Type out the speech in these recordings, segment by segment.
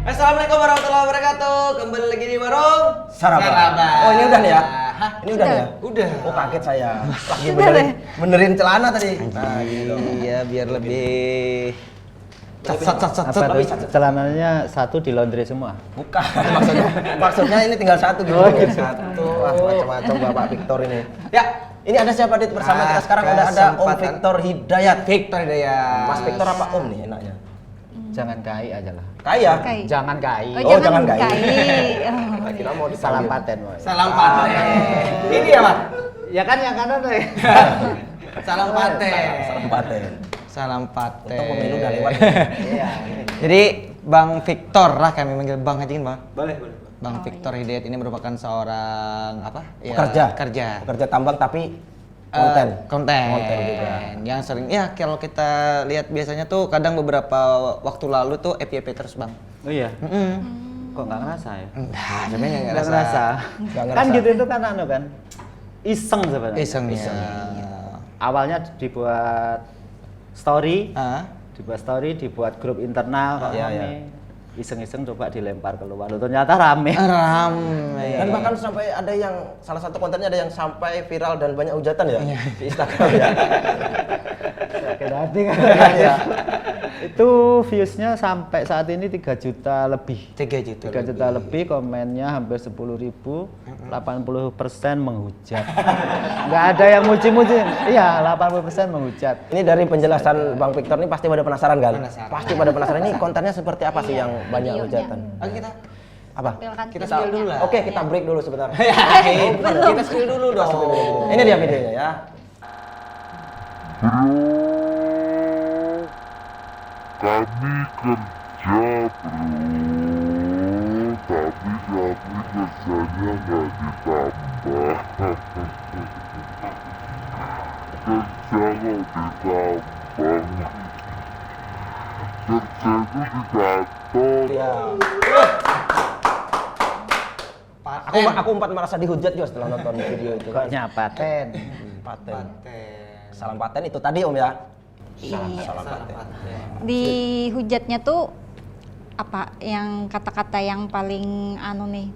Assalamualaikum warahmatullahi wabarakatuh. Kembali lagi di warung Sarapan. Oh ini udah nih ya? Hah? Ini udah nih ya? Udah. Oh kaget saya. Lagi Sudah benerin celana tadi. Nah, gitu. Iya, biar lebih Celananya satu di laundry semua? Bukan. Maksudnya ini tinggal satu gitu. Satu. Wah, macam-macam Bapak Victor ini. Ya, ini ada siapa Dit bersama kita sekarang? Ada Om Victor Hidayat. Victor Hidayat. Mas Victor apa Om nih enaknya? Jangan kai aja lah. Kaya? Kai. Jangan kai. Oh, jangan kai. Oh. Kira mau Salam dipanggil. paten, woy. Salam paten. Ini ya, Pak? Ya kan yang kanan deh. Salam paten. Salam paten. Salam paten. Untung pemilu udah lewat. Iya. Jadi Bang Victor lah kami manggil Bang aja kan, Bang? Boleh. Bang Victor Hidayat ini merupakan seorang apa? Ya, Pekerja. Pekerja tambang tapi konten juga. Yang sering ya kalau kita lihat biasanya tuh kadang beberapa waktu lalu tuh FYP terus, Bang. Oh iya. Mm-mm. Kok nggak ngerasa ya? Nah, sebenarnya nggak Nggak ngerasa. Nggak Kan ngerasa. gitu itu kan anu kan. Iseng sebenarnya. Isengnya. Awalnya dibuat story, Ah, dibuat grup internal kok Iya, rame. iya. Iseng-iseng coba dilempar keluar. Loh, ternyata rame. ramai. Dan bahkan sampai ada yang salah satu kontennya ada yang sampai viral dan banyak hujatan ya di Instagram ya. Sakit hati kan. Iya. Itu viewsnya sampai saat ini 3 juta lebih. 3 juta. 3 juta lebih, komennya hampir 10.000, 80% menghujat. Nggak ada yang muji-muji. Iya, 80% menghujat. Ini dari penjelasan Bang Victor ini pasti pada penasaran kan? Penasaran. Pasti pada penasaran ini kontennya seperti apa sih Iya, yang banyak videonya. hujatan? Oke, kita Apa? Tampilkan Kita videonya. spill dulu lah. Oke, kita break dulu sebentar. Kita spill dulu dong. Ini dia videonya ya. Kami kerja bro, tapi kerjanya nggak ditambah. Kerja nggak ditambang. Kerja itu di kantor. Ya. Aku empat merasa dihujat juga setelah nonton video itu kan. Koknya paten. Paten. Salam paten itu tadi Om ya. Iya. Salam paten. Di hujatnya tuh apa yang kata-kata yang paling anu nih?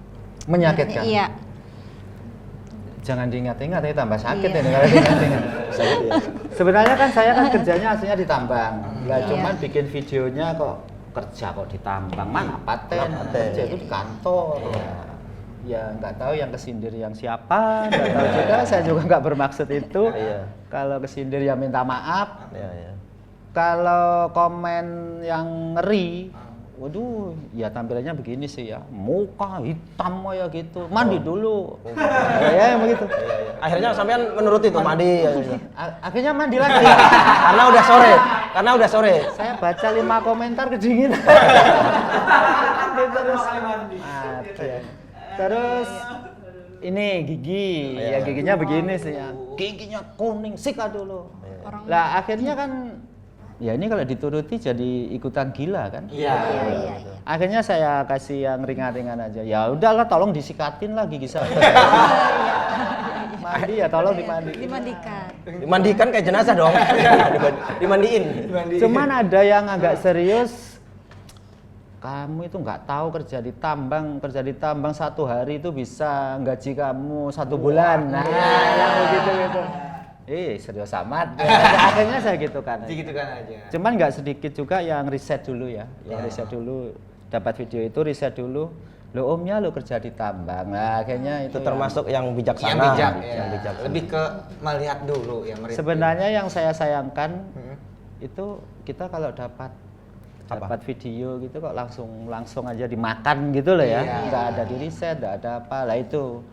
Menyakitkan. Iya. Jangan diingat-ingat, ini tambah sakit Iya. ini kalau diingat-ingat. Sakit ya. Sebenarnya kan saya kan kerjanya aslinya di tambang. Nggak Iya. cuman bikin videonya kok kerja kok di tambang. Mana paten? Mana paten? Kerja itu di kantor. Ya nggak tahu yang kesindir yang siapa, nggak tahu juga. Saya juga nggak bermaksud itu. Iya. Kalau kesindir ya minta maaf. Iya, iya. Kalau komen yang ngeri, waduh, ya tampilannya begini sih ya, muka hitam ya gitu, mandi dulu, ya begitu. Iya, iya. Akhirnya sampean menuruti tuh mandi. Ya, ya. Akhirnya mandi lagi. Karena udah sore. Saya baca 5 komentar kedinginan. Terus mati. Terus ini gigi, ya giginya begini sih ya, giginya kuning, sikat dulu. Orang Lah akhirnya kan, ya ini kalau dituruti jadi ikutan gila kan. Iya. iya. Akhirnya saya kasih yang ringan-ringan aja. Ya udahlah, tolong disikatin lah gigi saya. Mandi ya, tolong dimandi. Dimandikan. Dimandikan kayak jenazah dong. Dimandiin. Cuman ada yang agak serius. Kamu itu nggak tahu kerja di tambang 1 hari itu bisa gaji kamu 1 bulan. Nah, yang begitu gitu. Serius amat. Akhirnya saya gitu kan. Gitu kan aja. Cuman nggak sedikit juga yang riset dulu ya. Yang riset dulu, dapat video itu riset dulu. Lo omnya lo kerja di tambang. Nah, akhirnya Itu itu termasuk yang bijaksana. Yang bijak, Yang ya. bijak. Lebih ke melihat dulu ya, mereview. sebenarnya yang saya sayangkan Hmm. itu kita kalau dapat Apa? video gitu kok langsung aja dimakan gitu loh ya. Iya. Nggak ada di riset, nggak ada apa. Lah itu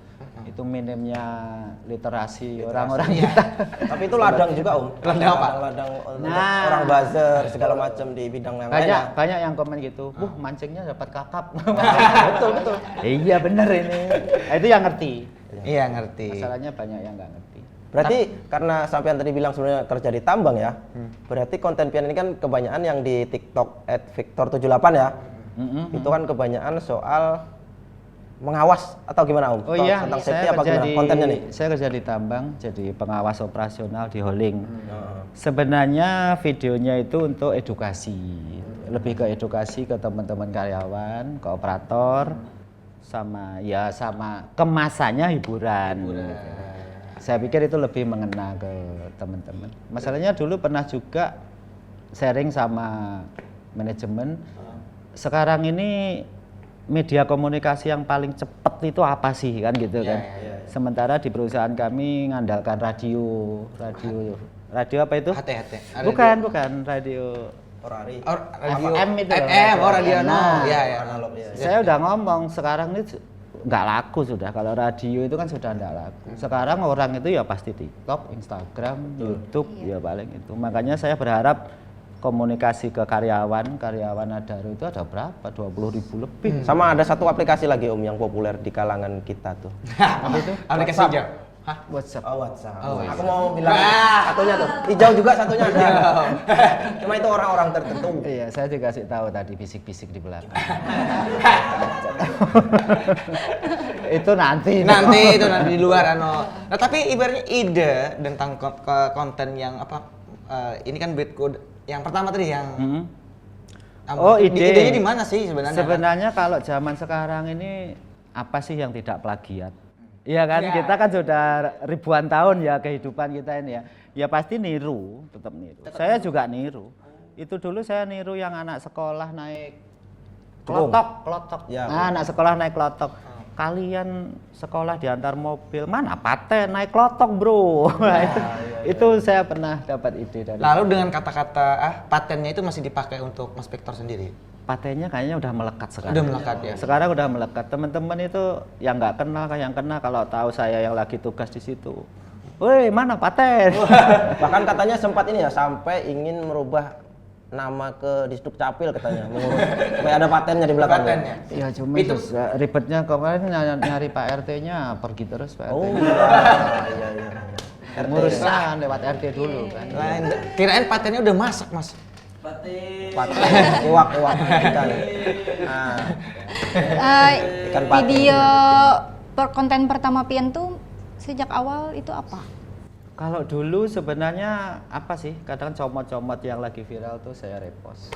minimnya literasi orang-orang kita. Tapi itu ladang juga Om. Ladang apa? Ladang Nah. orang buzzer segala macam di bidang yang lain. Banyak yang komen gitu. Mancingnya dapat kakap. Betul. Iya bener ini. Nah, itu yang ngerti. Iya, ngerti. Masalahnya banyak yang nggak ngerti. Berarti karena sampean tadi bilang sebenarnya kerja di tambang ya. Berarti konten pian ini kan kebanyakan yang di TikTok @victor78 ya. Mm-mm. Itu kan kebanyakan soal mengawas atau gimana Om? Oh iya, Tentang safety saya apa kerja gimana di kontennya nih? saya kerja di tambang, jadi pengawas operasional di holding. Sebenarnya videonya itu untuk edukasi, lebih ke edukasi ke teman-teman karyawan, ke operator, sama kemasannya hiburan. Gitu. Saya pikir itu lebih mengena ke teman-teman. Masalahnya dulu pernah juga sharing sama manajemen. Sekarang ini media komunikasi yang paling cepat itu apa sih kan gitu kan. Sementara di perusahaan kami ngandalkan radio apa itu? HT. Bukan radio Radio FM itu loh. FM, radio Nah, ya. Analog ya. Saya udah ngomong sekarang ini nggak laku sudah. Kalau radio itu kan sudah nggak laku. Sekarang orang itu ya pasti TikTok, Instagram, YouTube ya paling itu. Makanya saya berharap komunikasi ke karyawan Adaro itu ada berapa? 20.000 lebih. Sama ada satu aplikasi lagi Om yang populer di kalangan kita tuh. Apa itu? Aplikasi hijau. Hah? WhatsApp. Oh, WhatsApp. Oh, Aku mau bilang satunya tuh. Hijau juga satunya ada. Cuma itu orang-orang tertentu. Iya, saya dikasih tahu tadi bisik-bisik di belakang. Itu nanti Itu nanti di luar Nah, tapi ibaratnya ide tentang konten yang apa ini kan breed code yang pertama tadi yang Oh, idenya di mana sih sebenarnya? Sebenarnya kalau zaman sekarang ini apa sih yang tidak plagiat? Iya kan, Ya. kita kan sudah ribuan tahun ya kehidupan kita ini ya. Ya pasti niru, tetap niru. Saya juga niru. Itu dulu saya niru yang anak sekolah naik klotok. Ya. Nah, anak sekolah naik klotok. Kalian sekolah diantar mobil, mana paten naik klotok, Bro. Itu saya pernah dapat ide dari. Lalu dengan kata-kata patennya itu masih dipakai untuk Mas Victor sendiri? Patennya kayaknya udah melekat sekarang. Udah melekat ya. Sekarang udah melekat. Teman-teman itu yang nggak kenal yang kena kalau tahu saya yang lagi tugas di situ. Woi, mana paten? Bahkan katanya sempat ini ya sampai ingin merubah nama ke Disduk Capil katanya. Supaya ada patennya di belakangnya. Patennya. Ya cuma Itu- ribetnya kemarin nyari Pak RT-nya pergi terus Pak RT. Oh iya. Ngurusan lewat RT dulu kan. Lain, kirain patennya udah masak, Mas. Paten. Iwak ikan. Nah, Ikan paten. Video konten pertama Pian tuh sejak awal itu apa? Kalau dulu sebenarnya apa sih? Kadang comot-comot yang lagi viral tuh saya repost.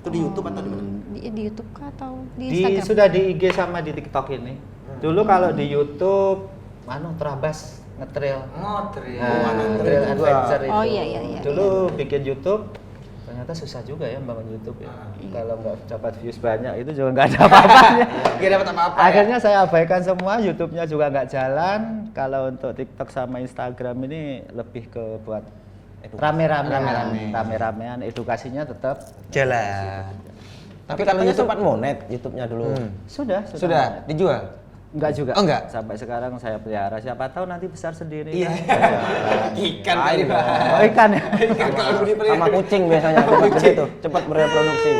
itu di YouTube atau di mana? Di YouTube kah atau di Di Instagram? sudah di IG sama di TikTok ini. Dulu kalau di YouTube Trabas ngetrail. Trail adventure itu. Oh, iya. Dulu bikin YouTube ternyata susah juga ya bangun YouTube ya. Kalau nggak dapat views banyak itu juga nggak ada apa-apanya. Gak dapat apa-apa. Akhirnya saya abaikan semua, YouTube-nya juga nggak jalan. Kalau untuk TikTok sama Instagram ini lebih ke buat rame-ramean, edukasinya tetap Jalan. Tapi katanya sempat monet YouTube-nya dulu. Sudah dijual? Enggak juga. Oh, enggak? Sampai sekarang saya pelihara. Siapa tahu nanti besar sendiri. Iya. Kan? Ikan kali, Pak. Oh, ikan ya. Ikan kalau dipelihara. Sama kucing biasanya cepat begitu, cepat bereproduksi.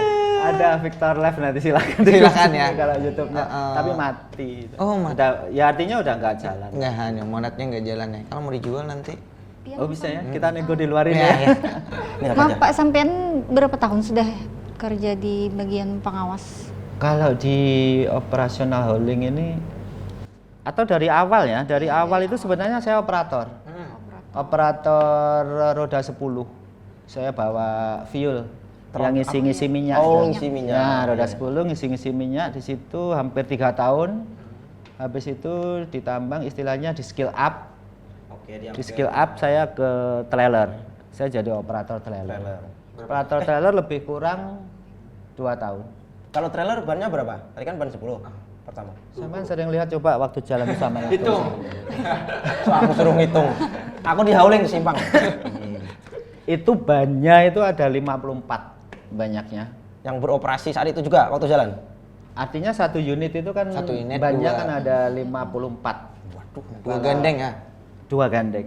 Ada Victor Live nanti silakan. Silakan ya. Kalau YouTube-nya. Heeh. Tapi mati. Oh, mati. Ya artinya udah nggak jalan. Enggak hanya monetnya enggak jalan ya. Kalau mau dijual nanti. Pian Oh bisa ya. Kita nego di luar ini Ya, ya. ya. Ini apa Maaf aja? Pak, sampean berapa tahun sudah kerja di bagian pengawas? Kalau di operasional holding ini atau dari awal ya, dari awal itu sebenarnya saya operator. Operator roda 10. Saya bawa fuel yang ngisi-ngisi minyak. Oh, kan. ngisi minyak. Nah, roda 10 ngisi-ngisi minyak di situ hampir 3 tahun. Habis itu ditambang istilahnya di skill up. Oke, Di skill up saya ke trailer. Saya jadi operator trailer. Operator trailer lebih kurang 2 tahun. Kalau trailer bannya berapa? Tadi kan ban 10 pertama. Sampean sering lihat coba waktu jalan bersama itu. So, aku suruh ngitung. Aku di hauling simpang. Itu bannya itu ada 54 banyaknya. Yang beroperasi saat itu juga waktu jalan. Artinya satu unit itu kan Satu unit bannya dua. kan ada 54. Dua gandeng ya. 2 gandeng.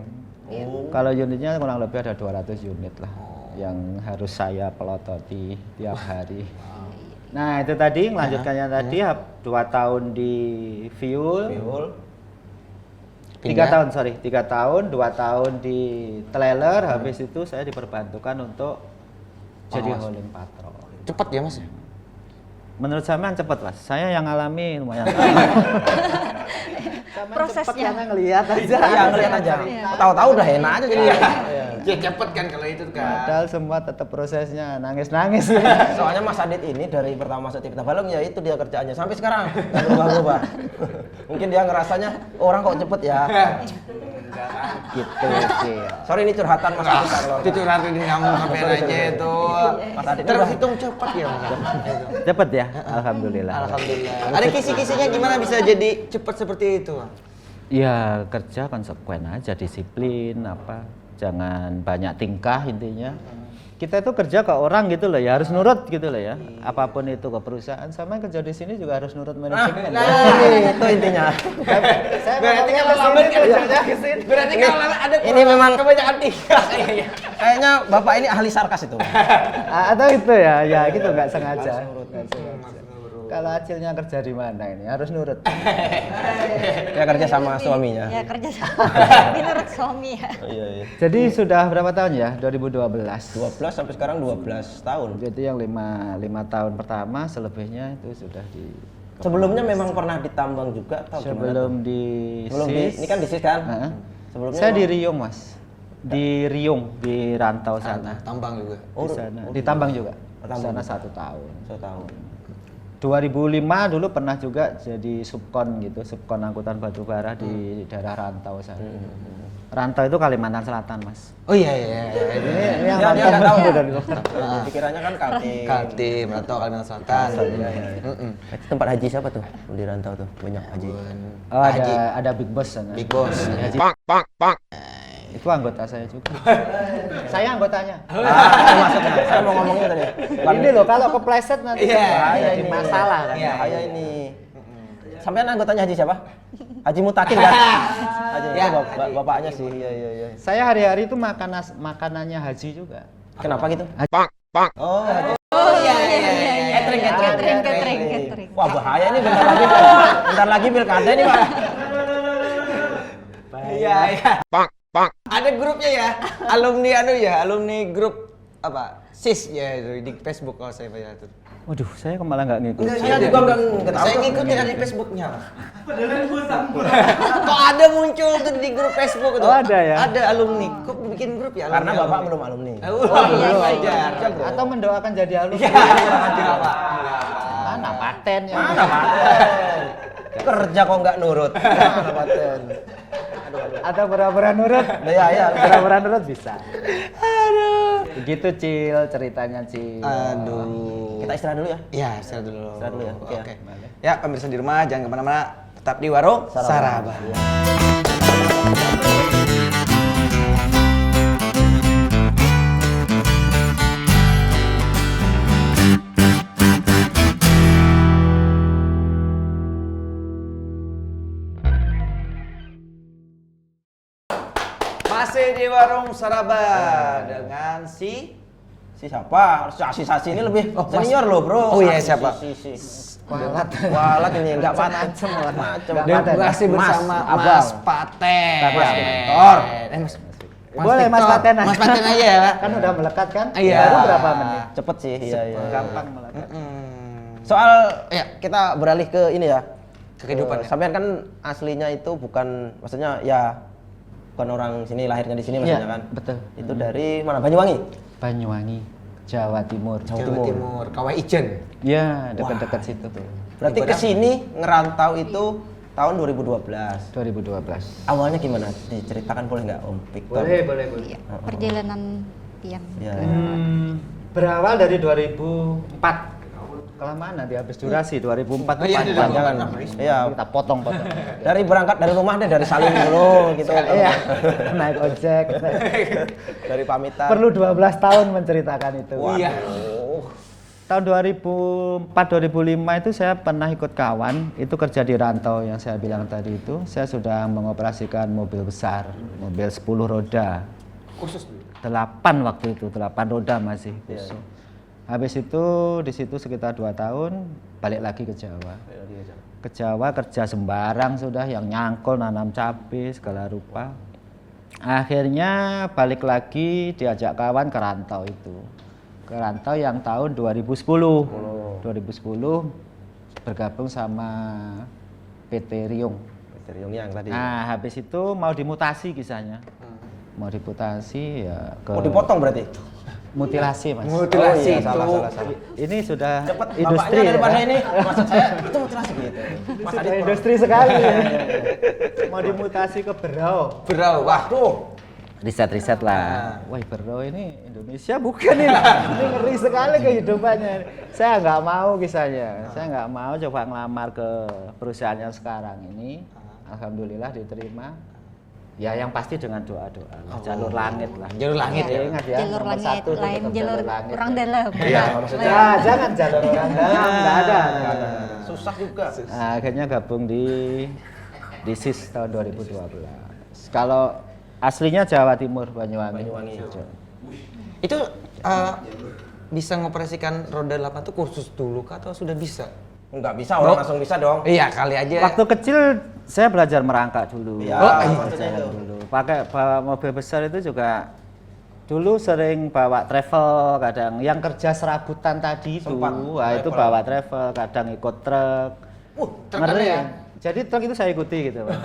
Kalau unitnya kurang lebih ada 200 unit lah yang harus saya pelototi tiap hari. Nah, itu tadi melanjutkannya tadi 2 tahun di fuel. 3 tahun, 3 tahun, 2 tahun di trailer, habis itu saya diperbantukan untuk jadi hauling patrol. Cepat ya, Mas. Menurut sampean cepet Mas. Saya yang alami lumayan. Prosesnya. Karena ngelihat aja. Iya, ngeliat aja. Tahu-tahu udah enak aja jadi. Ya cepet kan kalau itu kan. Padahal semua tetap prosesnya nangis-nangis. Soalnya Mas Adit ini dari pertama masuk TV Tabalong ya itu dia kerjaannya sampai sekarang nggak berubah-ubah. Mungkin dia ngerasanya orang kok cepet ya. Gitu sih. Sorry ini curhatan Mas Adit Carlo. Itu curhatin kamu sampai aja itu. Mas Adit Terhitung cepat ya Mas. Cepet ya? Alhamdulillah. Alhamdulillah. Ada kisi-kisinya gimana bisa jadi cepat seperti itu? Ya kerja konsekuen aja, disiplin apa. Jangan banyak tingkah intinya. Kita itu kerja ke orang gitu loh ya, harus nurut gitu loh ya. Apapun itu ke perusahaan, sama kerja di sini juga harus nurut manajemen. Itu intinya. Saya Berarti kalau lambat kerjanya ke sini. Berarti kalau lambat ada Ini memang kebanyakan tingkah. kayaknya Bapak ini ahli sarkas itu. Atau itu ya gitu nggak sengaja. Nggak sengaja. Kalau hasilnya kerja di mana ini harus nurut. Dia kerja sama suaminya. Ya kerja sama. Menurut suami ya. Iya, iya. Jadi sudah berapa tahun ya? 2012. 12 sampai sekarang 12 tahun. Jadi yang 5 tahun pertama, selebihnya itu sudah di Sebelumnya memang pernah ditambang juga atau gimana? sebelum di Sebelum di SIS. ini kan di SIS kan? Heeh. Sebelumnya Saya di memang- Riung Mas, di Riung, di rantau sana. Tambang juga. Di sana, di Tambang juga. Di Tambang sana juga. 1 tahun. Saya tahu. 2005 dulu pernah juga jadi subkon gitu, subkon angkutan batubara di daerah rantau sana. Rantau itu Kalimantan Selatan Mas. Oh iya iya. Ini yang Ya, dia nggak tahu. dari kota. Pikirannya kan Kaltim. Kaltim atau Kalimantan Selatan. Iya, iya. Itu tempat haji siapa tuh? Di rantau tuh banyak haji. Oh ada Big Boss sana. Big Boss. Haji. Itu anggota saya juga. Saya anggotanya. Itu maksudnya. Saya mau ngomongnya tadi. Ini loh kalau kepleset nanti Iya, bahaya jadi ini. masalah kan. Iya. Bahaya ini. Sampean anggotanya haji siapa? Haji Mutakin kan? Haji Ya, itu bapaknya sih. Iya iya iya. Saya hari-hari itu makanannya haji juga. Kenapa gitu? Haji. Oh, haji. Oh iya iya iya. Catering. Wah, bahaya ini bentar lagi pilkada ini, Pak. Iya iya. Ada grupnya ya. Alumni grup apa? SIS ya di Facebook kalau saya baca itu. Waduh, saya malah nggak ngikut. Saya juga nggak tahu. Saya ngikutin ada di Facebooknya. Kok ada muncul tuh di grup Facebook itu? Oh, ada ya? Ada alumni. Kok bikin grup ya? Karena alumni? Bapak belum alumni. Belum wajar. Atau mendoakan jadi alumni. Iya, enggak, Pak. Mana paten ya? Mana paten? Kerja kok nggak nurut. Mana paten? Atau pura-pura nurut? Iya, iya. Pura-pura nurut bisa. Aduh. Begitu Cil ceritanya Cil. Aduh. Kita istirahat dulu ya. Iya, istirahat dulu. Istirahat dulu ya, oke ya. Ya, pemirsa di rumah jangan kemana-mana. Tetap di Warung Saraba. Masih di Warung Saraba dengan si Siapa? Sasi ini lebih senior loh, Bro. Oh iya, siapa? Walat ini enggak macem lah. Dan masih bersama Mas Paten. Mas Victor. Boleh Mas Paten aja. Mas Paten aja ya. Kan udah melekat kan? Iya. Baru berapa menit? Cepet sih, iya iya. Gampang melekat. Soal Ya. kita beralih ke ini ya. Ke kehidupan ya. Sampean kan aslinya itu bukan, maksudnya ya bukan orang sini, lahirnya di sini maksudnya Iya, kan. betul. Itu dari mana? Banyuwangi. Banyuwangi, Jawa Timur. Jawa Timur, Kawai Ijen. Ya, dekat-dekat situ. Berarti ke sini ngerantau itu tahun 2012. 2012. Awalnya gimana? Diceritakan boleh nggak Om Victor? boleh. Iya, perjalanan pian. Ya. Berawal dari 2004. Kelamaan nanti habis durasi 2004 Oh, iya, itu iya, panjang. Iya. Kita potong-potong. Dari berangkat dari rumah deh, dari salim dulu gitu. Iya. Naik ojek. Dari pamitan. Perlu 12 tahun menceritakan itu. Iya. Tahun 2004-2005 itu saya pernah ikut kawan, itu kerja di rantau yang saya bilang tadi itu. Saya sudah mengoperasikan mobil besar, mobil 10 roda. Khusus 8 waktu itu, 8 roda masih khusus. Habis itu di situ sekitar 2 tahun, balik lagi ke Jawa. Ke Jawa kerja sembarang sudah, yang nyangkul, nanam cabai, segala rupa. Akhirnya balik lagi diajak kawan ke rantau itu. Ke rantau yang tahun 2010. 2010 bergabung sama PT Riung. PT Riung yang tadi. Nah, habis itu mau dimutasi kisahnya. Mau dimutasi ya ke Mau dipotong berarti? mutilasi, Mas. Mutilasi Oh, iya, salah. Ini sudah Cepet industri bapaknya daripada ya. ini. Maksud saya itu mutilasi gitu. Mas Sudah Adit industri sekali. Mau dimutasi ke Berau. Berau, wah tuh. Riset-riset lah. Wah, Berau ini Indonesia bukan ini. Ini ngeri sekali kehidupannya. Saya nggak mau kisahnya. Saya nggak mau coba ngelamar ke perusahaan yang sekarang ini. Alhamdulillah diterima. Ya yang pasti dengan doa-doa lah. Jalur langit lah. Jalur langit ya. Ingat ya. Jalur nomor langit satu tetap lain jalur langit orang ya. dalam. Iya, maksudnya. Ya, jangan jalur orang dalam, nggak ada. susah juga. Nah, akhirnya gabung di SIS tahun 2012. Kalau aslinya Jawa Timur, Banyuwangi. Itu bisa ngoperasikan roda 8 tuh kursus dulu kah atau sudah bisa? Enggak bisa, orang langsung bisa dong. Iya, kali aja. Waktu kecil saya belajar merangkak dulu. Iya, maksudnya itu. Dulu. Pakai bawa mobil besar itu juga dulu sering bawa travel, kadang yang kerja serabutan tadi itu, Sempat wah itu travel. bawa travel, kadang ikut truk. truk Ngeri ada ya? Jadi truk itu saya ikuti gitu. Pak.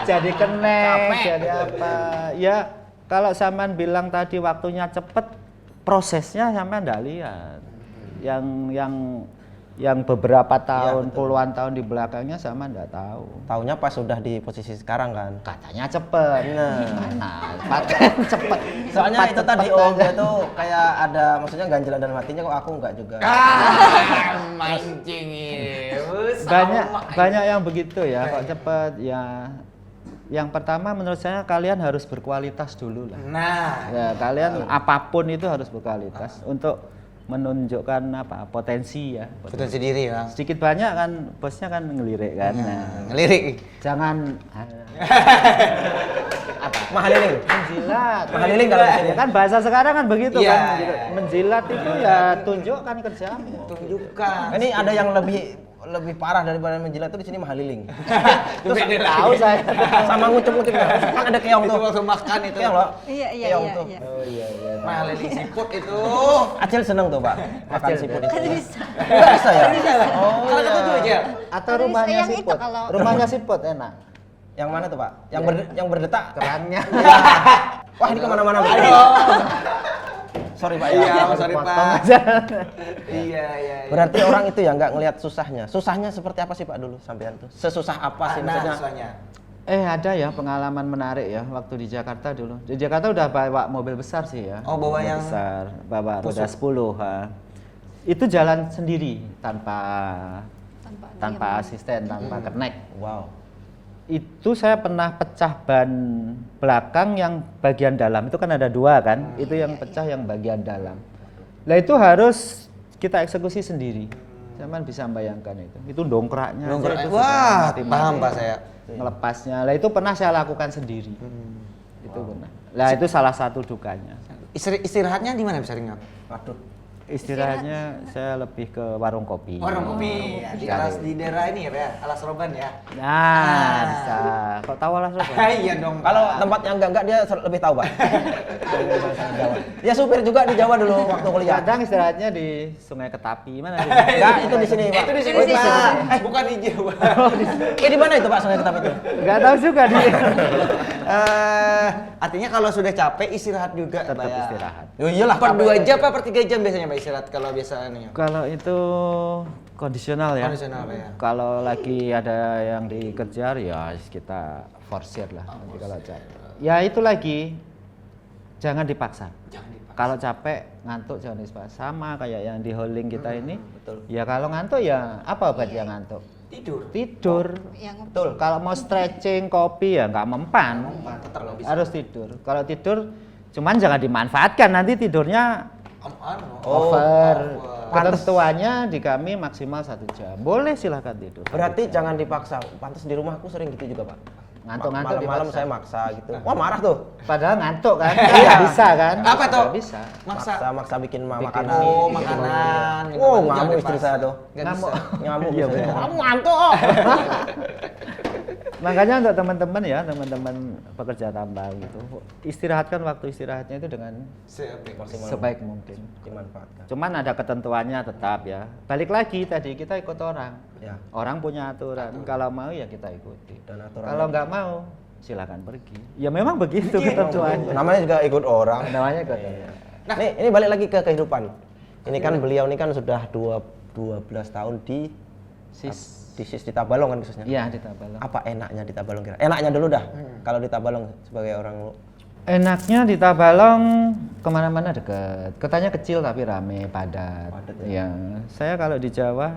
Jadi kenek, jadi apa? Ya kalau sampean bilang tadi waktunya cepet, prosesnya sampean nggak lihat. Yang beberapa tahun, puluhan tahun di belakangnya sama nggak tahu. Taunya pas sudah di posisi sekarang kan. Katanya cepet. Nah, paten cepet. Soalnya Cepat, itu tadi cepet. Om dia tuh kayak ada maksudnya ganjil dalam hatinya kok aku enggak juga. Mancing ini. Banyak yang begitu ya, kok cepet ya. Yang pertama menurut saya kalian harus berkualitas dulu lah. Nah, Ya, kalian apapun itu harus berkualitas untuk menunjukkan apa potensi ya. potensi diri ya. Sedikit banyak kan bosnya kan ngelirik kan. Nah, Ngelirik. jangan Mahaliling. menjilat. Mahaliling kalau di sini. Ya kan bahasa sekarang kan begitu Iya. kan. Menjilat itu ya tunjukkan kerjamu. Tunjukkan. Ini ada yang lebih parah daripada menjilat tuh di sini mahaliling. Itu beda lagi. Tahu saya. Sama ngucep-ngucep kan ada keong Itu tuh. waktu makan itu. Keong loh. Iya, Keong tuh. iya. Oh iya iya. Mahaliling siput itu. Acil seneng tuh Pak makan Acil. siput Kan itu. bisa. Enggak bisa ya? Oh, kalau kata tuh aja. Atau Tapi rumahnya yang itu siput. kalau- Rumahnya siput enak. Yang mana tuh Pak? Yang berdetak. Kerannya. Wah ini kemana-mana. Sorry Pak ya. Iya, sorry Potong Pak. aja. Iya. Berarti orang itu ya nggak ngelihat susahnya. Susahnya seperti apa sih Pak dulu sampean tuh? Sesusah apa sih maksudnya? Susahnya. Ada ya pengalaman menarik ya waktu di Jakarta dulu. Di Jakarta udah bawa mobil besar sih ya. Oh, bawa Mobil yang besar, bawa roda 10. Ha. Itu jalan sendiri tanpa asisten, tanpa kenek. Wow. Itu saya pernah pecah ban belakang yang bagian dalam. Itu kan ada dua kan? Itu yang pecah yang bagian dalam. Lah itu harus kita eksekusi sendiri. Cuman bisa membayangkan itu. Itu dongkraknya. aja Dongkrak. itu Wah, sudah mati-mati. paham Pak saya. Ngelepasnya. Lah itu pernah saya lakukan sendiri. Itu pernah. Lah itu salah satu dukanya. Istirahatnya di mana bisa ringan? Waduh. Istirahatnya saya lebih ke warung kopi. Warung kopi. Ya, di alas di daerah ini ya, Pak ya? Alas Roban ya. Nah, bisa. Kok tahu lah Sob? Iya dong. Kalau tempat yang enggak dia lebih tahu Pak. Ya supir juga di Jawa dulu waktu kuliah. Kadang istirahatnya di Sungai Ketapi. Mana? Enggak, itu di sini Pak. Itu di sini, Oh, Pak. Bukan di Jawa. di mana itu Pak Sungai Ketap itu? Enggak tahu juga dia. Artinya kalau sudah capek istirahat juga, Tetap Pak ya? istirahat. Oh iyalah. Per 2 jam apa per 3 jam biasanya Pak istirahat kalau biasa ininya? Kalau itu kondisional ya. Kondisional, Pak, ya. Kalau lagi ada yang dikejar ya kita forsir lah nanti kalau capek. Ya itu lagi jangan dipaksa. Kalau capek ngantuk jangan dipaksa. Sama kayak yang di holding kita ini. betul. Ya kalau ngantuk ya apa obat yang ngantuk? Tidur. Yang Betul. Kalau mau stretching kopi ya nggak mempan. Tetap nggak bisa. Harus tidur. Kalau tidur cuman jangan dimanfaatkan nanti tidurnya over. Ketentuannya di kami maksimal 1 jam. Boleh silahkan tidur. Berarti jangan dipaksa. Pantas di rumahku sering gitu juga Pak. Ngantuk-ngantuk Malam-malam dipaksa. saya maksa gitu. Wah, marah tuh. Padahal ngantuk kan? Iya bisa kan? Apa tuh? Bisa. Maksa bikin Bikin makanan. Oh, Bikin makanan. Oh, Jangan ngamuk istri dipaksa. saya tuh. Nggak Ngamuk. bisa. Ngamuk Iya, gitu. bener. Kamu ngantuk. Oh. Makanya untuk teman-teman ya, teman-teman pekerja tambang gitu, istirahatkan waktu istirahatnya itu dengan sebaik mungkin. Dimanfaatkan. Cuman ada ketentuannya tetap ya. Balik lagi tadi kita ikut orang. Ya. Orang punya aturan. Kalau mau ya kita ikuti. Dan aturan. Kalau nggak mau silakan pergi. Ya memang begitu ketentuannya. Namanya juga ikut orang. Namanya ikut. Nah, ini balik lagi ke kehidupan. Ini kan beliau ini kan sudah 12 tahun di SIS di Tabalong kan khususnya. Iya di Tabalong. Apa enaknya di Tabalong kira? Enaknya dulu dah. Kalau di Tabalong sebagai orang Enaknya di Tabalong kemana-mana deket. Kotanya kecil tapi rame, padat. Padat ya. Saya kalau di Jawa,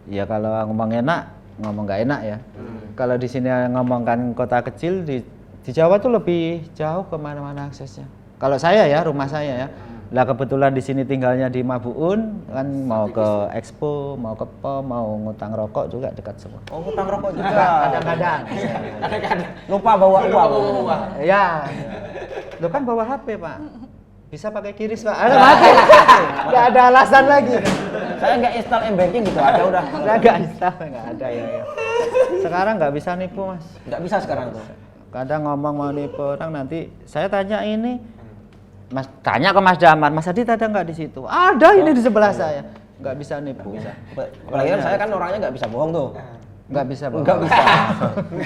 ya kalau ngomong enak, ngomong nggak enak ya. Kalau di sini ngomongkan kota kecil, di Jawa tuh lebih jauh kemana-mana aksesnya. Kalau saya ya, rumah saya ya. Lah kebetulan di sini tinggalnya di Mabuun, kan mau ke Expo, mau ke POM, mau ngutang rokok juga dekat semua. oh ngutang rokok juga. Kadang-kadang. Lupa bawa uang. Ya. Lo kan bawa HP, Pak. Bisa pakai kiris, Pak. Ada mati. Enggak ada alasan lagi. Saya nggak install m-banking gitu aja udah. Saya enggak install, enggak ada ya. Sekarang nggak bisa nipu, Mas. Nggak bisa sekarang tuh. Kadang ngomong mau nipu orang nanti saya tanya ini Mas tanya ke Mas Damar, Mas Adit ada nggak di situ? Ada ini di sebelah saya. Nggak bisa nipu. Apalagi kan saya kan orangnya nggak bisa bohong tuh. Nggak bisa, Bang. Nggak bisa.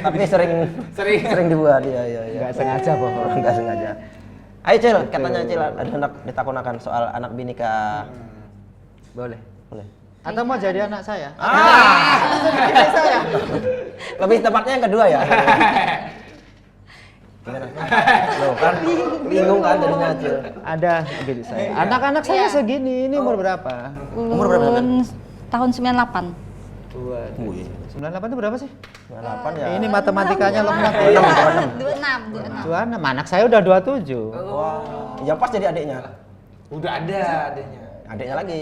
Tapi sering dibuat ya. Nggak sengaja bohong. Nggak sengaja. Ayo Cil, katanya Cil ada hendak ditakunakan soal anak bini kah? Boleh. Boleh. Atau mau jadi anak saya? Saya. Lebih tepatnya yang kedua ya. Gimana? Loh kan bingung kan jadinya Cil. Ada bini saya. Anak-anak saya segini, ini umur berapa? Umur berapa, Lulus tahun 98. 98 itu berapa sih? 98 ya. Ini matematikanya lemah. 26. 26, anak saya udah 27. Wah, ya pas jadi adiknya. Udah ada adanya. Adiknya lagi.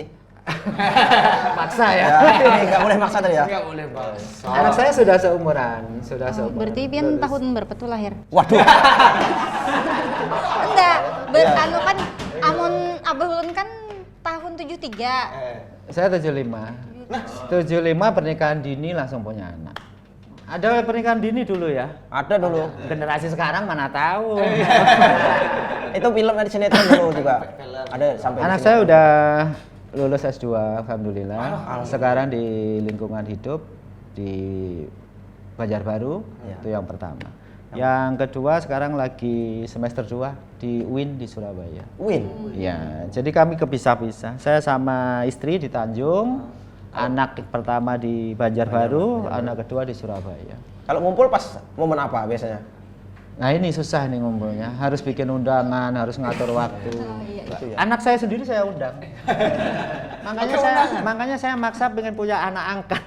Maksa ya. Ya, ini nggak boleh maksa tadi ya. Enggak boleh, Bang. Anak saya sudah seumuran, Berarti pian tahun berapa tuh lahir? Waduh. Enggak, anu kan amun Abah Ulun kan tahun 73. Saya 75. 75 pernikahan dini langsung punya anak. Ada pernikahan dini dulu ya? Ada dulu. Generasi sekarang mana tahu. Itu film di sinetron dulu juga. Ada sampai Anak di saya sinetron. udah lulus S2 alhamdulillah. Sekarang di lingkungan hidup di Banjarbaru, Ya. itu yang pertama. Yang kedua sekarang lagi semester 2 di UIN di Surabaya. Win. Ya, jadi kami kepisah-pisah. Saya sama istri di Tanjung, anak pertama di Banjarbaru, anak kedua di Surabaya. Kalau ngumpul pas momen apa biasanya? Nah ini susah nih ngumpulnya, harus bikin undangan, harus ngatur waktu. Itu ya. Anak saya sendiri saya undang. makanya saya maksa pengen punya anak angkat.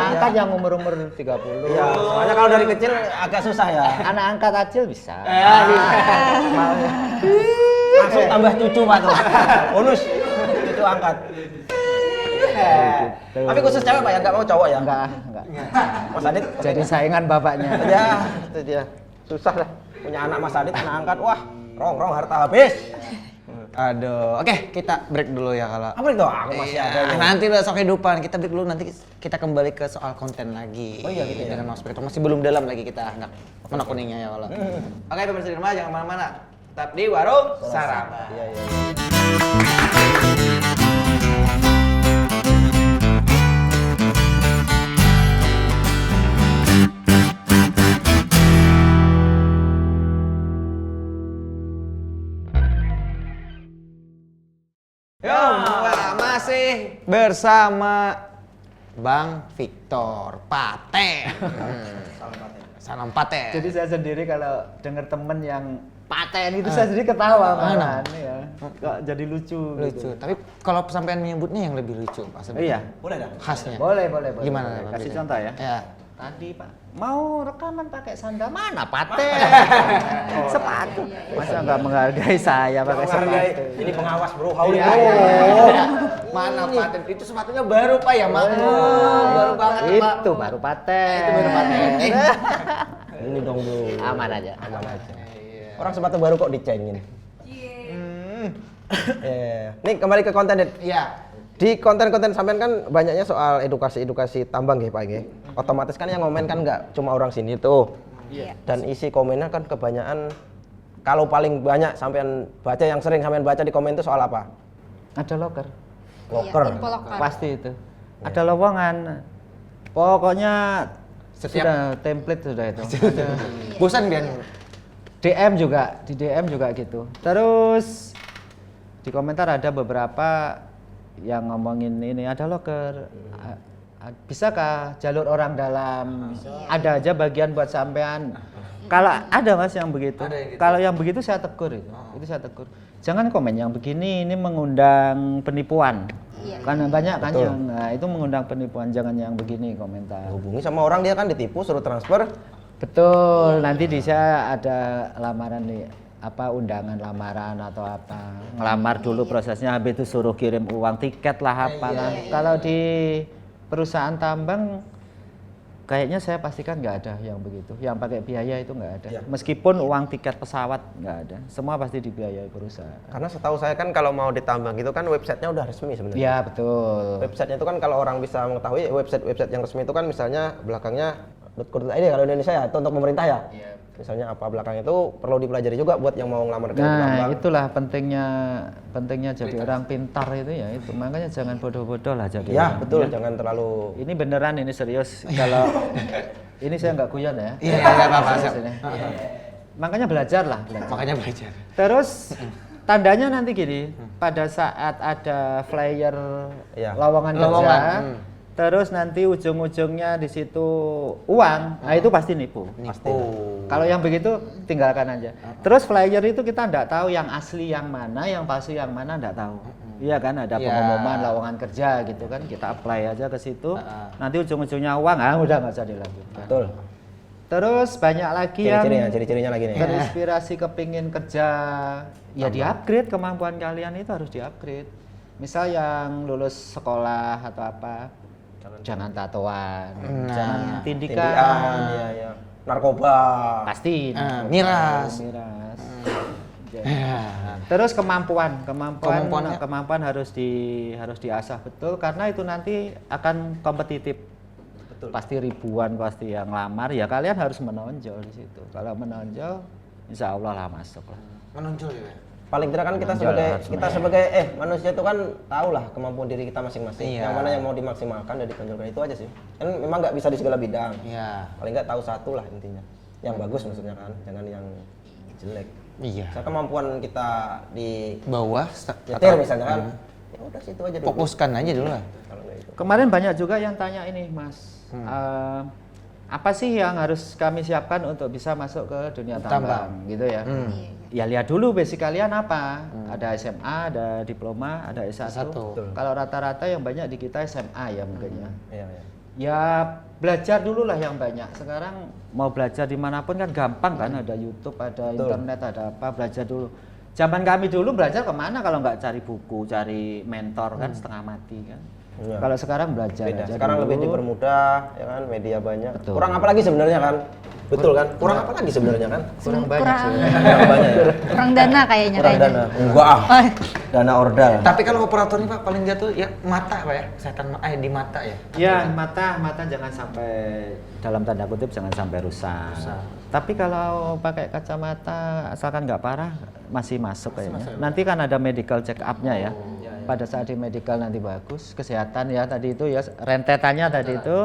Angkat yang umur-umur 30. Iya, soalnya kalau dari kecil agak susah ya. Anak angkat acil bisa. Langsung tambah cucu Pak tuh. Bonus cucu angkat. Gitu. Tapi khusus cewek Pak ya, nggak mau cowok ya? Enggak. Mas Adit Jadi saingan bapaknya. ya, itu dia. Susah lah. Punya anak Mas Adit, anak angkat, wah, rong harta habis. Aduh, oke kita break dulu ya kalau. Apa itu? Aku masih ada. nih. Nanti lah soal kehidupan kita break dulu, nanti kita kembali ke soal konten lagi. Oh iya, gitu ya. Dengan Mas Prito masih belum dalam lagi kita hendak menekuninya ya kalau. Oke pemirsa di rumah jangan kemana-mana, tetap di warung sarapan. Iya, iya. Yo, masih bersama Bang Victor Pate. Salam Pate. Jadi saya sendiri kalau dengar temen yang paten itu saya sendiri ketawa malahan ya. Kok jadi lucu. Lucu. Gitu. Tapi kalau sampean menyebutnya yang lebih lucu Pak. sebenarnya. Iya. Boleh dah. Khasnya. Boleh. Gimana? Kasih Bang? contoh ya. Ya. Tadi Pak, mau rekaman pakai sandal mana paten? Sepatu. Masa nggak menghargai saya pakai Menghargai. sepatu? Ini pengawas bro, hauli Iya. bro. Mana paten? Itu sepatunya baru Pak ya, Mak. Baru banget Pak. Itu baru paten. Itu baru paten. Ini dong bro. Aman aja. Aman aja. Orang sepatu baru kok dicengin. Nih kembali ke konten Dit. Iya. Di konten-konten sampean kan banyaknya soal edukasi tambang nggih Pak nggih. Otomatis kan yang ngomen kan nggak cuma orang sini tuh. Iya. Dan isi komennya kan kebanyakan kalau paling banyak sampean baca yang sering sampean baca di komen itu soal apa? Ada loker. Loker. Iya, info loker. Pasti itu. Ada lowongan. Pokoknya Setiap- sudah template sudah itu. Ada Bosan kan? DM juga, di DM juga gitu. Terus di komentar ada beberapa yang ngomongin ini ada loker. Bisakah jalur orang dalam? Ada aja bagian buat sampean. Kalau ada Mas yang begitu. Ada yang gitu. Kalau yang begitu saya tegur itu. Itu saya tegur. Jangan komen yang begini, ini mengundang penipuan. Iya. Karena banyak kan Betul. yang itu mengundang penipuan, jangan yang begini komentar. Hubungi sama orang dia kan ditipu suruh transfer. Betul, nanti di saya ada lamaran nih, apa undangan lamaran atau apa. Ngelamar dulu prosesnya, habis itu suruh kirim uang tiket lah apalah. Kalau di perusahaan tambang kayaknya saya pastikan nggak ada yang begitu. Yang pakai biaya itu nggak ada. Iya. Meskipun uang tiket pesawat nggak ada. Semua pasti dibiayai perusahaan. Karena setahu saya kan kalau mau ditambang gitu kan websitenya udah resmi sebenarnya. Iya, betul. Websitenya itu kan kalau orang bisa mengetahui website yang resmi itu kan misalnya belakangnya .co.id kalau Indonesia ya, itu untuk pemerintah ya. Misalnya apa belakangnya itu perlu dipelajari juga buat yang mau ngelamar kerja di Nah, tambang. itulah pentingnya jadi orang pintar itu ya itu. Makanya jangan bodoh-bodoh lah jadi. Ya orang. betul, jangan terlalu. Ini beneran, ini serius. Kalau ini saya nggak guyon ya. Iya, nggak apa-apa. Serius ini. Makanya belajar lah. Belajar. Makanya belajar. Terus tandanya nanti gini, pada saat ada flyer Iya. lowongan kerja, Lowongan, terus nanti ujung-ujungnya di situ uang, nah itu pasti nipu. Pasti. Kalau yang begitu tinggalkan aja. Terus flyer itu kita nggak tahu yang asli yang mana, yang palsu yang mana nggak tahu. Iya kan ada Iya. pengumuman lowongan kerja gitu kan, kita apply aja ke situ. Nanti ujung-ujungnya uang, udah nggak usah dilanjutkan. Betul. Terus banyak lagi yang Ciri-cirinya lagi nih. terinspirasi kepingin kerja, ya di-upgrade kemampuan kalian itu harus di-upgrade. Misal yang lulus sekolah atau apa, jangan tatoan, jangan tindikan, Tindikan, ya, ya. Narkoba. pasti Miras. miras. Terus kemampuan Kemampuannya? harus diasah betul karena itu nanti akan kompetitif. Betul. Pasti ribuan pasti yang lamar ya kalian harus menonjol di situ. Kalau menonjol, insya Allah lah masuk lah. Menonjol ya. Paling tidak kan kita Menonjol sebagai harus manusia itu kan tahu lah kemampuan diri kita masing-masing. Iya. Yang mana yang mau dimaksimalkan dan ditonjolkan itu aja sih. Kan memang nggak bisa di segala bidang. Iya. Paling nggak tahu satu lah intinya. Yang bagus maksudnya kan, jangan yang jelek. Iya. Saya kemampuan kita di Bawah nyetir misalnya kan, ya udah situ aja dulu. fokuskan aja dulu lah. Kalau nggak itu. Kemarin banyak juga yang tanya ini, Mas. Apa sih yang harus kami siapkan untuk bisa masuk ke dunia tambang, gitu ya? Ya lihat dulu basic kalian apa. Ada SMA, ada diploma, ada S1. Betul. Kalau rata-rata yang banyak di kita SMA ya mungkin ya. Iya, iya. Ya belajar dulu lah yang banyak. Sekarang mau belajar dimanapun kan gampang kan, ada YouTube, ada Betul. internet, ada apa, belajar dulu. Zaman kami dulu belajar kemana kalau nggak cari buku, cari mentor kan setengah mati kan. Iya. Kalau sekarang belajar Beda. aja Sekarang dulu. lebih dipermudah, ya kan, media banyak. Betul. Kurang apa lagi sebenarnya kan? Betul kan? Kurang apa lagi sebenarnya kan? Kurang banyak Kurang, sebenarnya. Kurang banyak ya. kurang dana kayaknya. Kurang dana. Enggak ah. Oh, Dana ordal. Tapi kalau operator nih Pak paling jatuh ya mata Pak ya, kesehatan di mata ya. Ya mata jangan sampai dalam tanda kutip jangan sampai rusak. Tapi kalau pakai kacamata asalkan nggak parah masih masuk kayaknya. Nanti kan ada medical check up-nya ya. Pada saat di medical nanti bagus, kesehatan ya tadi itu ya rentetannya tadi itu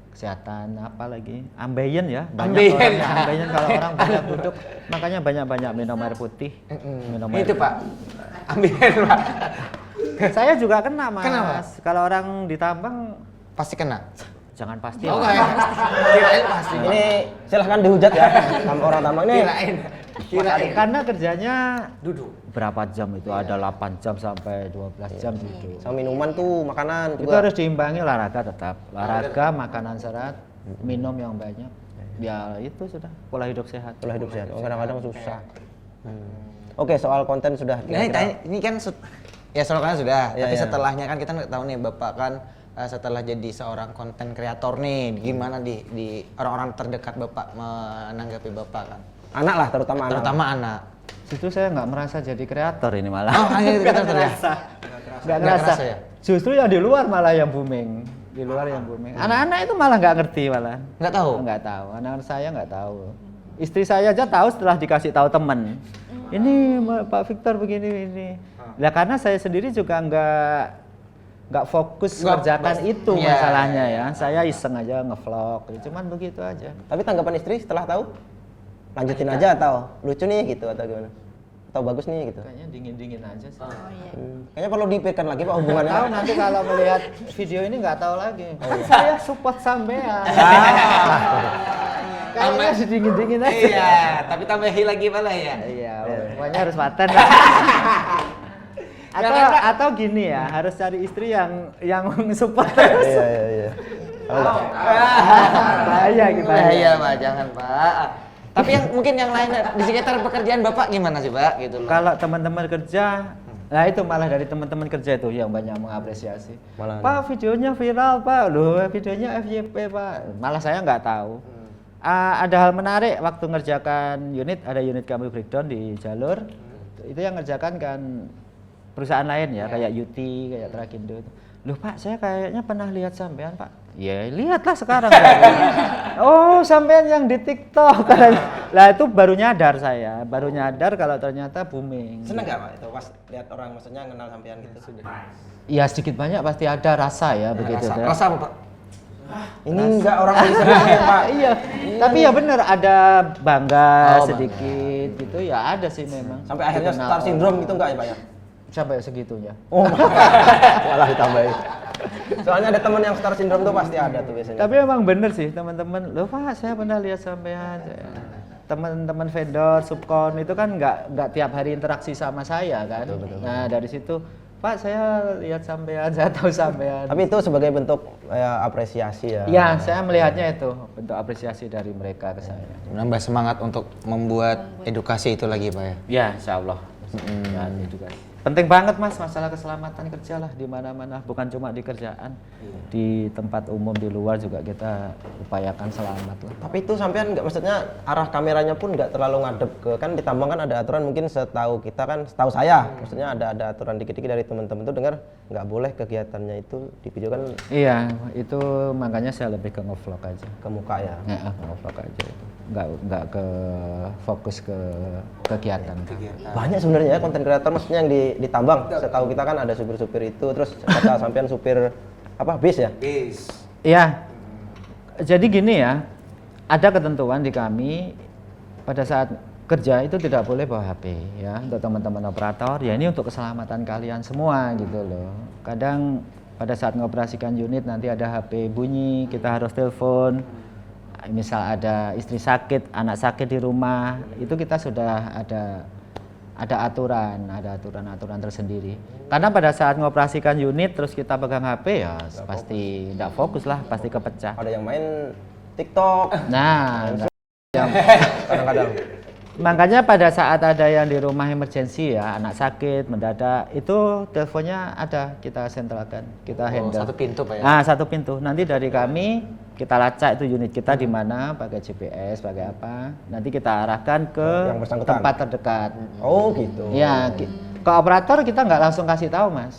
kesehatan apa lagi ambeien ya banyak Ambeien. orang ambeien kalau orang banyak duduk makanya banyak minum air putih minum air Itu putih. Pak. Ambil Pak. Saya juga kena Mas. Kenapa? Kalau orang ditambang Pasti kena. jangan pasti Oh lah. enggak ya. Kirain pasti. Ini silahkan dihujat ya sama orang tambang nih. Kirain. Karena kerjanya Duduk. berapa jam itu ada 8 jam sampai 12 jam gitu. Sama minuman tuh, makanan Itu juga. harus diimbangi olahraga tetap. Olahraga, makanan serat, minum yang banyak. Ya itu sudah pola hidup sehat. Pola hidup sehat. Oh, kadang-kadang susah. Oke, soal konten sudah Nah, kira-kira. ini kan ya soal kan sudah, Iya, tapi iya. setelahnya kan kita nggak tahu nih Bapak kan setelah jadi seorang konten kreator nih, gimana di orang-orang terdekat Bapak menanggapi Bapak kan? Anak lah, terutama anak. Terutama anak. Situ saya nggak merasa jadi kreator ini malah. Oh, hanya kreator ya? Nggak Nggak ngerasa. kerasa ya? Justru yang di luar malah yang booming. Di luar yang booming. Anak-anak itu malah nggak ngerti malah. Nggak tahu? Nggak tahu. Anak-anak saya nggak tahu. Istri saya aja tahu setelah dikasih tahu teman. Ini Pak Victor begini. Lah karena saya sendiri juga nggak fokus ngerjakan itu Iya. masalahnya ya. Saya iseng aja ngevlog. Cuman begitu aja. Tapi tanggapan istri setelah tahu? Lanjutin aja atau lucu nih gitu atau gimana? Atau bagus nih gitu? Kayaknya dingin-dingin aja sih. Kayaknya perlu dipikirkan lagi Pak hubungannya. Tahu nanti kalau melihat video ini nggak tahu lagi. Saya support sampean. Kayaknya sedingin-dingin aja. Iya, tapi tambahin lagi malah ya. Iya, pokoknya harus paten. atau gini ya, harus cari istri yang support terus. Iya. Bahaya kita. Iya Pak, jangan Pak. Tapi yang mungkin yang lain di sekitar pekerjaan Bapak gimana sih Pak? Gitu loh. Kalau teman-teman kerja, nah itu malah dari teman-teman kerja itu yang banyak mengapresiasi. Malah Pak videonya viral Pak, loh videonya FYP Pak. Malah saya nggak tahu. Ada hal menarik waktu ngerjakan unit, ada unit kami breakdown di jalur. Itu yang ngerjakan kan perusahaan lain ya, kayak Yuti, kayak Trakindo. Loh Pak, saya kayaknya pernah lihat sampean Pak. Ya lihatlah sekarang. Oh sampean yang di TikTok. Lah itu baru nyadar saya, baru nyadar kalau ternyata booming. Seneng nggak Pak itu pas lihat orang maksudnya kenal sampean gitu sudah? Ya sedikit banyak pasti ada rasa ya begitu. Rasa apa Pak? Ini enggak orang lagi seneng ya Pak. Iya. Tapi ya benar ada bangga Oh, sedikit gitu ya ada sih memang. Sampai akhirnya Dikenal star syndrome orang. gitu enggak ya Pak ya? Sampai segitunya. Oh, malah ditambahin. Soalnya ada teman yang star syndrome tuh pasti ada tuh biasanya. Tapi emang bener sih teman-teman. Loh Pak, saya pernah lihat sampean. Teman-teman vendor, subkon itu kan nggak tiap hari interaksi sama saya kan. Nah dari situ, Pak saya lihat sampean, saya tahu sampean. Tapi itu sebagai bentuk apresiasi ya. Ya, saya melihatnya itu bentuk apresiasi dari mereka ke saya. Menambah semangat untuk membuat edukasi itu lagi Pak ya. Ya, insya Allah. Ya, edukasi. Penting banget Mas masalah keselamatan kerja lah di mana-mana, bukan cuma di kerjaan, di tempat umum di luar juga kita upayakan selamat lah. Tapi itu sampean nggak maksudnya arah kameranya pun nggak terlalu ngadep ke kan di tambang kan ada aturan mungkin setahu kita kan setahu saya maksudnya ada aturan dikit-dikit dari teman-teman tuh dengar nggak boleh kegiatannya itu di video kan Iya, itu makanya saya lebih ke ngevlog aja. ke muka ya. Ya, ngevlog aja itu. Nggak ke fokus ke kegiatan. Banyak sebenarnya ya konten kreator maksudnya yang di tambang. Setahu kita kan ada supir-supir itu terus kata sampean supir apa bis ya? Bis. Iya. Jadi gini ya, ada ketentuan di kami pada saat kerja itu tidak boleh bawa HP ya untuk teman-teman operator. Ya ini untuk keselamatan kalian semua gitu loh. Kadang pada saat mengoperasikan unit nanti ada HP bunyi, kita harus telepon. Misal ada istri sakit, anak sakit di rumah, itu kita sudah ada aturan tersendiri. Karena pada saat mengoperasikan unit terus kita pegang HP ya pasti tidak fokus lah, pasti kepecah. Ada yang main TikTok. Nah, Kadang-kadang. makanya pada saat ada yang di rumah emergency ya, anak sakit, mendadak, itu teleponnya ada, kita sentralkan, kita handle. Satu pintu Pak ya. Nah, satu pintu. Nanti dari kami, kita lacak itu unit kita di mana, pakai GPS, pakai apa. Nanti kita arahkan ke Yang bersangkutan. tempat terdekat. Oh gitu. Ya, ke operator kita nggak langsung kasih tahu, Mas.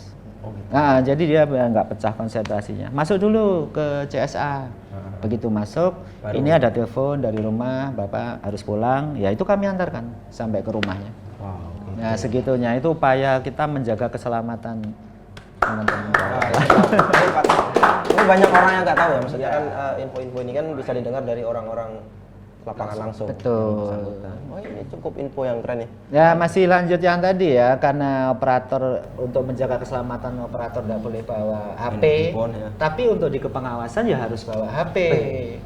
Nah, jadi dia biar nggak pecah konsentrasinya. Masuk dulu ke CSA. Begitu masuk, Baru. ini ada telepon dari rumah, Bapak harus pulang. Ya itu kami antarkan sampai ke rumahnya. Wow. Nah, segitunya itu upaya kita menjaga keselamatan teman-teman. Ini banyak orang yang nggak tahu ya, maksudnya kan info-info ini kan bisa didengar dari orang-orang lapangan langsung. Betul. Oh ini cukup info yang keren nih. Ya masih lanjut yang tadi ya, karena operator untuk menjaga keselamatan operator tidak boleh bawa HP, Handphone, ya. tapi untuk di kepengawasan ya harus bawa HP,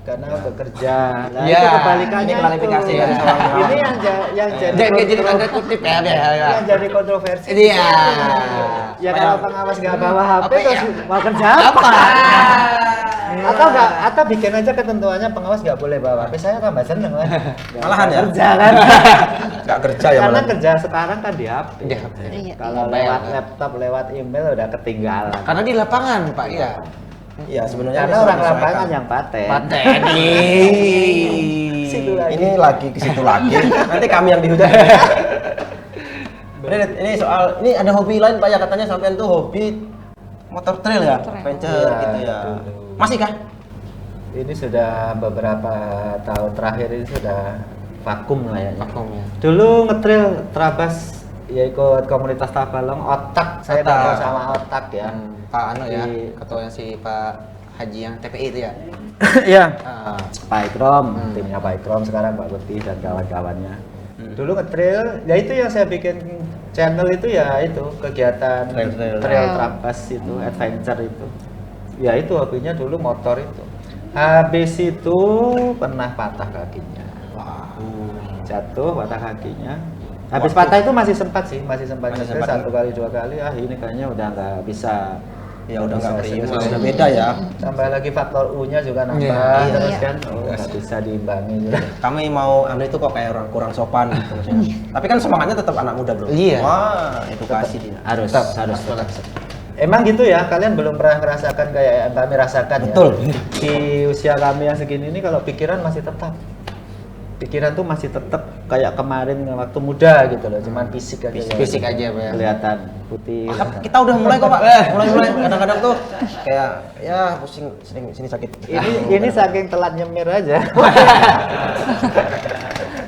karena untuk kerja. Nah Ya, itu kebalikannya ini klarifikasi itu. dari seorang pengawas. Ini yang jadi Jangan jadi tanda kutip ya. yang jadi kontroversi. Iya. Ya kalau pengawas nggak bawa HP Apa terus ya? mau kerja apa? Atau bikin aja ketentuannya pengawas nggak boleh bawa HP, saya tambah seneng lah. Malahan ya? Kerja kan. Nggak kerja ya Karena malah. kerja sekarang kan di HP. Di HP. Iya. Kalau Iya. lewat laptop, lewat email udah ketinggalan. Karena di lapangan Pak ya. Iya, sebenarnya Karena bisa orang disesuaikan. lapangan yang paten. Paten. Situ lagi. Ini lagi ke situ lagi. Nanti kami yang dihujat. Ini soal ini ada hobi lain Pak ya, katanya sampean tuh hobi motor trail ya, Trail. adventure Iya, gitu ya. dulu. Masih kah? Ini sudah beberapa tahun terakhir ini sudah vakum lah ya. Vakum ya. Dulu ngetrail Trabas ya ikut komunitas Tabalong, otak saya Otak. tahu sama otak ya. Pak Anu ya, Di- ketuanya si Pak Haji yang TPI itu ya. Iya. Ah. Pak Ikrom, timnya Pak Ikrom sekarang Pak Putih dan kawan-kawannya. Dulu ngetrail, ya itu yang saya bikin channel itu ya itu kegiatan Trail. trail Trabas itu, adventure itu. Ya itu hobinya dulu motor itu. Habis itu pernah patah kakinya. Jatuh patah kakinya. Habis patah itu masih sempat Masih ngetrail sempat. 1 kali 2 kali. Ini kayaknya udah nggak bisa. Ya udah nggak Bisa prima, serius. udah beda ya. Tambah lagi faktor U-nya juga nambah Iya. terus Iya. kan, nggak bisa diimbangi juga. Kami mau anu itu kok kayak orang kurang sopan gitu maksudnya. Tapi kan semangatnya tetap anak muda, Bro. Iya. Wah, edukasi dia. Harus, Tetap. Emang gitu ya, kalian belum pernah merasakan kayak yang kami rasakan Betul. ya. Di usia kami yang segini ini kalau pikiran masih tetap. Pikiran tuh masih tetap kayak kemarin waktu muda gitu loh, cuman fisik aja. ya. Fisik aja, Pak. Kelihatan putih. Kita udah mulai kok, Pak. Mulai kadang-kadang tuh kayak ya pusing sini sakit. Ini saking telat nyemir aja.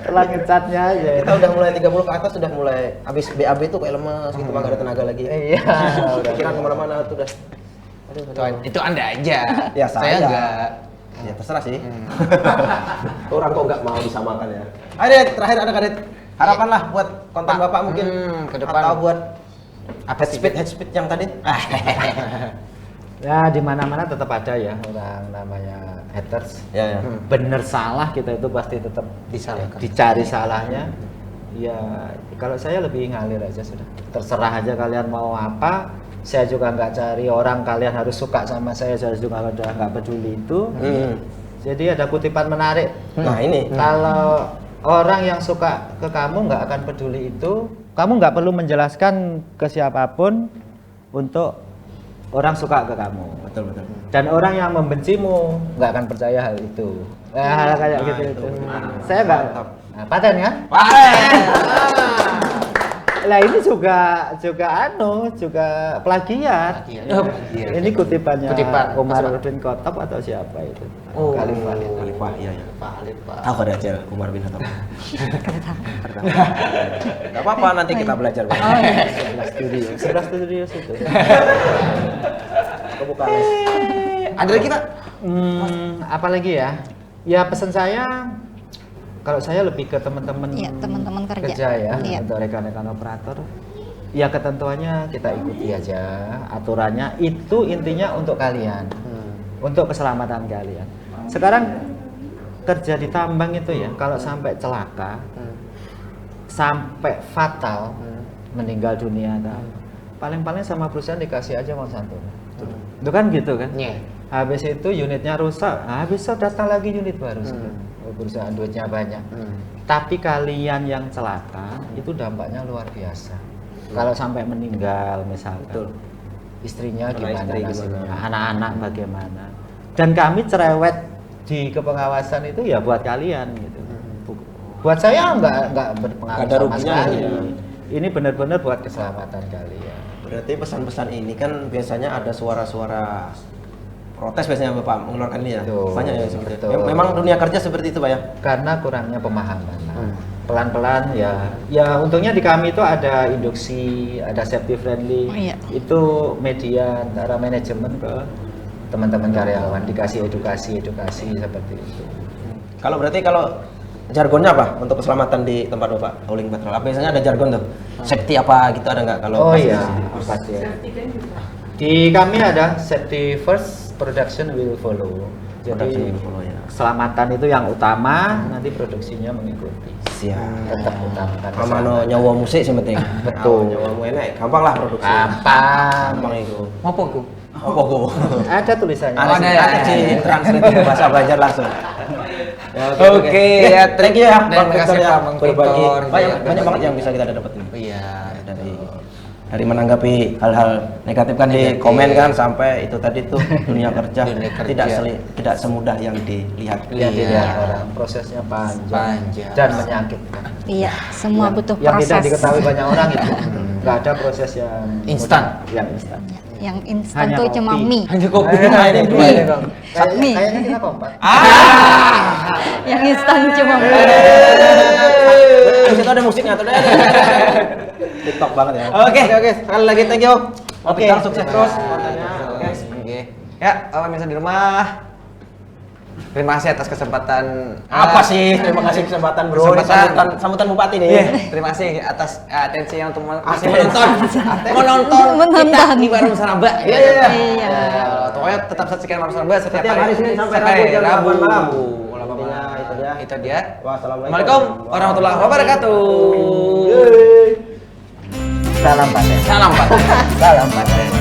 Telat ngecatnya aja. Kita udah mulai 30 ke atas sudah mulai habis BAB tuh kayak lemes gitu, Pak, nggak ada tenaga lagi. Iya, udah. Pikiran kemana-mana tuh udah. Itu Anda aja. Ya, saya. enggak. Ya terserah sih. Orang kok nggak mau disamakan ya. Ayo Dit, terakhir ada Kadit. Harapan lah buat konten Pak, Bapak mungkin ke depan. atau buat Apa sih? head speed yang tadi. Ya di mana-mana tetap ada ya orang namanya haters. Ya, ya. Bener salah kita itu pasti tetap Disalahkan. dicari salahnya. Ya kalau saya lebih ngalir aja sudah. Terserah aja kalian mau apa. Saya juga nggak cari orang kalian harus suka sama saya juga udah nggak peduli itu. Jadi ada kutipan menarik. Nah, ini. Kalau orang yang suka ke kamu nggak akan peduli itu, kamu nggak perlu menjelaskan ke siapapun untuk orang suka ke kamu. Betul. Dan orang yang membencimu nggak akan percaya hal itu. Hal kayak gitu itu itu. benar. Saya nggak. Mantap. Nah, paten kan? Lah ini juga plagiat. Plagiat. Ini kutipannya Kutipan. Umar bin Khattab atau siapa itu? Oh. Khalifah. Khalifah, iya ya. Valid, Pak. Tahu ada aja Umar bin Khattab. Gak apa-apa, nanti kita belajar. Pak. Sebelah studio situ. Kebuka. Ada lagi, Pak? Apalagi ya? Ya pesan saya, kalau saya lebih ke teman-teman Iya, teman-teman kerja. ya, Iya. atau rekan-rekan operator. Ya ketentuannya kita ikuti aja, aturannya itu intinya untuk kalian, untuk keselamatan kalian. Sekarang kerja di tambang itu ya, kalau sampai celaka, sampai fatal, meninggal dunia, paling-paling sama perusahaan dikasih aja uang santunan. Itu kan gitu kan? Iya. Habis itu unitnya rusak, habis itu datang lagi unit baru. Perusahaan duitnya banyak. Tapi kalian yang celaka itu dampaknya luar biasa. Kalau sampai meninggal misalkan, istrinya gimana istri nasibnya, gimana? anak-anak bagaimana. Dan kami cerewet di kepengawasan itu ya buat kalian gitu. Buat saya nggak berpengaruh Nggak ada sama ruginya sekali. ya. Ini benar-benar buat keselamatan kalian. Berarti pesan-pesan ini kan biasanya ada suara-suara protes biasanya Bapak mengeluarkan ini ya. Betul, Banyak ya seperti itu. betul. Memang dunia kerja seperti itu Pak ya. Karena kurangnya pemahaman. Pelan-pelan ya untungnya di kami itu ada induksi, ada safety friendly. Oh, iya. Itu media antara manajemen ke teman-teman karyawan dikasih edukasi seperti itu. Kalau berarti kalau jargonnya apa untuk keselamatan di tempat Bapak hauling patrol? Apa biasanya ada jargon tuh? Safety apa gitu ada nggak kalau Oh pas iya, di- pasti ya. Di kami ada safety first, production will follow. Production Jadi will follow, ya. keselamatan itu yang utama, nanti produksinya mengikuti. Siap. Tetap utamakan Amano keselamatan. nyawa musik sih penting. Betul. Nyawa mu enak, gampang lah produksi. Gampang. Gampang itu. Apa ku? Apa ku? Ada tulisannya. Ada ada, sih, ada ada. sih translate ke bahasa belajar langsung. Ya, Oke, ya, thank you ya dan Bang terima Victor kasih, ya Pak, Bang berbagi. Victor. Banyak Ya, banyak banget yang bisa kita dapetin. Iya. Dari dari menanggapi hal-hal negatif kan di komen kan sampai itu tadi tuh dunia kerja Dunia kerja. tidak semudah yang dilihat. Lihat Iya. lihat orang prosesnya panjang, Panjang. dan menyakitkan. Iya, semua butuh Yang tidak proses. diketahui banyak orang itu nggak ada proses yang Instan. yang instan. Yang instan Hanya tuh cuma kopi. mie. Hanya kopi. Ini dua Mie. ini Bang. Mie. Kayaknya kita kompak. Yang instan cuma mie. Di situ ada musiknya tuh. TikTok banget ya. Oke. Oke, sekali lagi thank you. Oke. Kita sukses terus kontennya. Oke. Oke. Ya, pemirsa di rumah. Terima kasih atas kesempatan. Apa sih? Terima kasih kesempatan bro. Ini sambutan bupati nih. Iya, terima kasih atas atensi yang untuk masih menonton kita di Warung Saraba. Iya, iya, iya. Iya. Pokoknya tetap saksikan Warung Saraba setiap hari Senin sampai Rabu jam 8 malam. Intinya itu dia. Itu dia. Wassalamualaikum warahmatullahi wabarakatuh. Salam Pak. Salam Pak. Salam Pak.